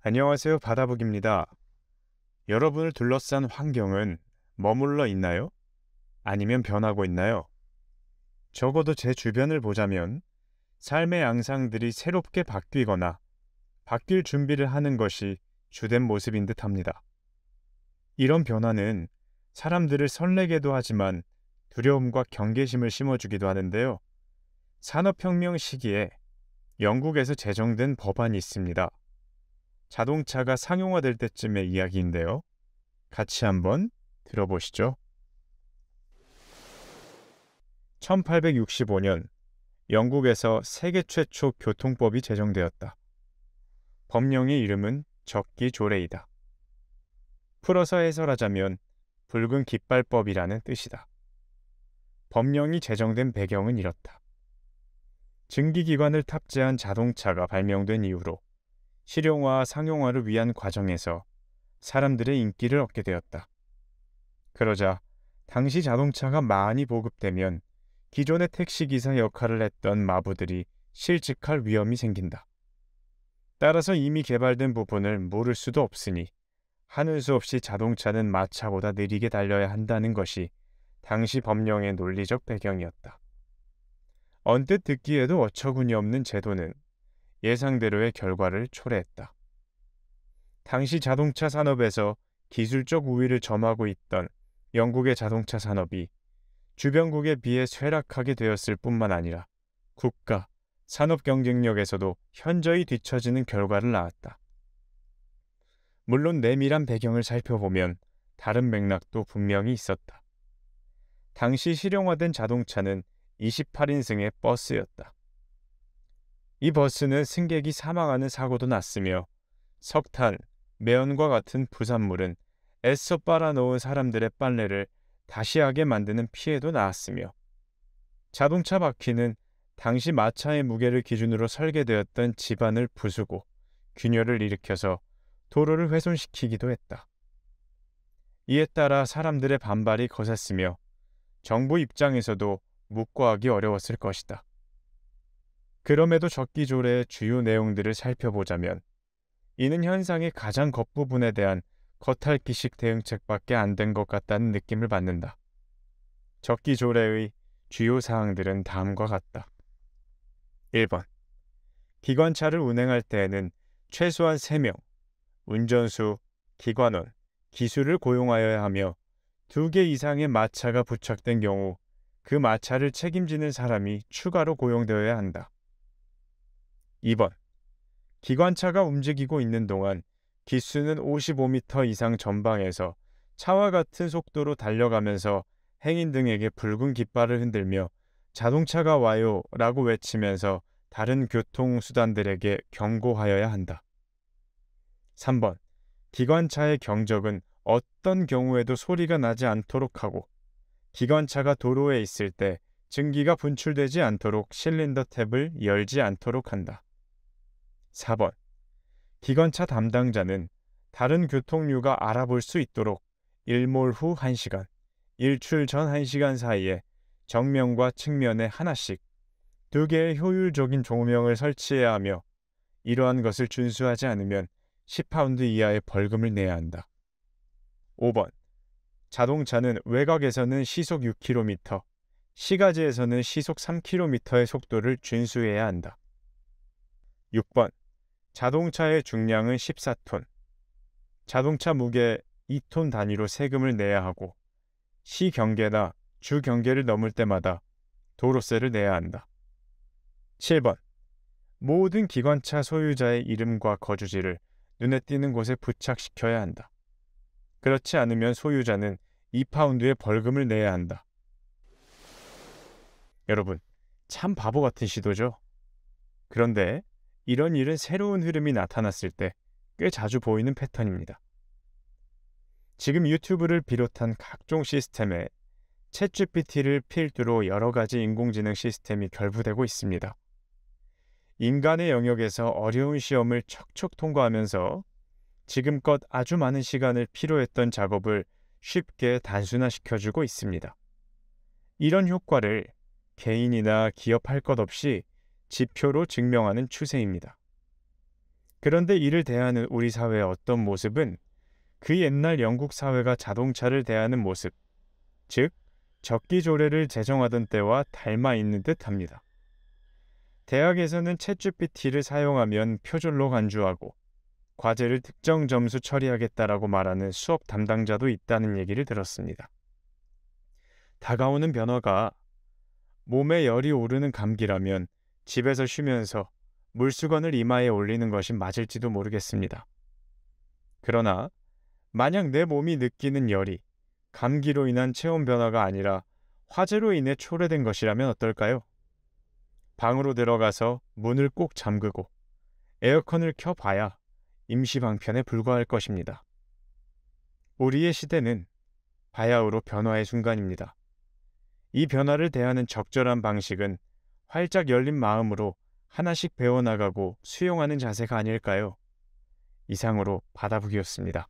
안녕하세요. 바다북입니다. 여러분을 둘러싼 환경은 머물러 있나요? 아니면 변하고 있나요? 적어도 제 주변을 보자면 삶의 양상들이 새롭게 바뀌거나 바뀔 준비를 하는 것이 주된 모습인 듯 합니다. 이런 변화는 사람들을 설레게도 하지만 두려움과 경계심을 심어주기도 하는데요. 산업혁명 시기에 영국에서 제정된 법안이 있습니다. 자동차가 상용화될 때쯤의 이야기인데요. 같이 한번 들어보시죠. 1865년 영국에서 세계 최초 교통법이 제정되었다. 법령의 이름은 적기조례이다. 풀어서 해설하자면 붉은 깃발법이라는 뜻이다. 법령이 제정된 배경은 이렇다. 증기기관을 탑재한 자동차가 발명된 이후로 실용화, 상용화를 위한 과정에서 사람들의 인기를 얻게 되었다. 그러자 당시 자동차가 많이 보급되면 기존의 택시기사 역할을 했던 마부들이 실직할 위험이 생긴다. 따라서 이미 개발된 부분을 모를 수도 없으니 하는 수 없이 자동차는 마차보다 느리게 달려야 한다는 것이 당시 법령의 논리적 배경이었다. 언뜻 듣기에도 어처구니 없는 제도는 예상대로의 결과를 초래했다. 당시 자동차 산업에서 기술적 우위를 점하고 있던 영국의 자동차 산업이 주변국에 비해 쇠락하게 되었을 뿐만 아니라 국가, 산업 경쟁력에서도 현저히 뒤처지는 결과를 낳았다. 물론 내밀한 배경을 살펴보면 다른 맥락도 분명히 있었다. 당시 실용화된 자동차는 28인승의 버스였다. 이 버스는 승객이 사망하는 사고도 났으며 석탄, 매연과 같은 부산물은 애써 빨아놓은 사람들의 빨래를 다시 하게 만드는 피해도 나았으며 자동차 바퀴는 당시 마차의 무게를 기준으로 설계되었던 지반을 부수고 균열을 일으켜서 도로를 훼손시키기도 했다. 이에 따라 사람들의 반발이 거셌으며 정부 입장에서도 묵과하기 어려웠을 것이다. 그럼에도 적기조례의 주요 내용들을 살펴보자면 이는 현상의 가장 겉부분에 대한 겉핥기식 대응책밖에 안 된 것 같다는 느낌을 받는다. 적기조례의 주요 사항들은 다음과 같다. 1번. 기관차를 운행할 때에는 최소한 3명, 운전수, 기관원, 기수를 고용하여야 하며 2개 이상의 마차가 부착된 경우 그 마차를 책임지는 사람이 추가로 고용되어야 한다. 2번. 기관차가 움직이고 있는 동안 기수는 55m 이상 전방에서 차와 같은 속도로 달려가면서 행인 등에게 붉은 깃발을 흔들며 자동차가 와요 라고 외치면서 다른 교통수단들에게 경고하여야 한다. 3번. 기관차의 경적은 어떤 경우에도 소리가 나지 않도록 하고 기관차가 도로에 있을 때 증기가 분출되지 않도록 실린더 탭을 열지 않도록 한다. 4번. 기관차 담당자는 다른 교통류가 알아볼 수 있도록 일몰 후 1시간, 일출 전 1시간 사이에 정면과 측면에 하나씩 2개의 효율적인 조명을 설치해야 하며 이러한 것을 준수하지 않으면 10파운드 이하의 벌금을 내야 한다. 5번. 자동차는 외곽에서는 시속 6km, 시가지에서는 시속 3km의 속도를 준수해야 한다. 6번. 자동차의 중량은 14톤, 자동차 무게 2톤 단위로 세금을 내야 하고 시경계나 주경계를 넘을 때마다 도로세를 내야 한다. 7번. 모든 기관차 소유자의 이름과 거주지를 눈에 띄는 곳에 부착시켜야 한다. 그렇지 않으면 소유자는 2파운드의 벌금을 내야 한다. 여러분, 참 바보 같은 시도죠? 그런데 이런 일은 새로운 흐름이 나타났을 때 꽤 자주 보이는 패턴입니다. 지금 유튜브를 비롯한 각종 시스템에 챗GPT를 필두로 여러 가지 인공지능 시스템이 결부되고 있습니다. 인간의 영역에서 어려운 시험을 척척 통과하면서 지금껏 아주 많은 시간을 필요했던 작업을 쉽게 단순화시켜주고 있습니다. 이런 효과를 개인이나 기업 할 것 없이 지표로 증명하는 추세입니다. 그런데 이를 대하는 우리 사회의 어떤 모습은 그 옛날 영국 사회가 자동차를 대하는 모습, 즉 적기조례를 제정하던 때와 닮아 있는 듯합니다. 대학에서는 챗GPT를 사용하면 표절로 간주하고 과제를 특정 점수 처리하겠다라고 말하는 수업 담당자도 있다는 얘기를 들었습니다. 다가오는 변화가 몸에 열이 오르는 감기라면 집에서 쉬면서 물수건을 이마에 올리는 것이 맞을지도 모르겠습니다. 그러나 만약 내 몸이 느끼는 열이 감기로 인한 체온 변화가 아니라 화재로 인해 초래된 것이라면 어떨까요? 방으로 들어가서 문을 꼭 잠그고 에어컨을 켜봐야 임시방편에 불과할 것입니다. 우리의 시대는 바야흐로 변화의 순간입니다. 이 변화를 대하는 적절한 방식은 활짝 열린 마음으로 하나씩 배워나가고 수용하는 자세가 아닐까요? 이상으로 바다북이었습니다.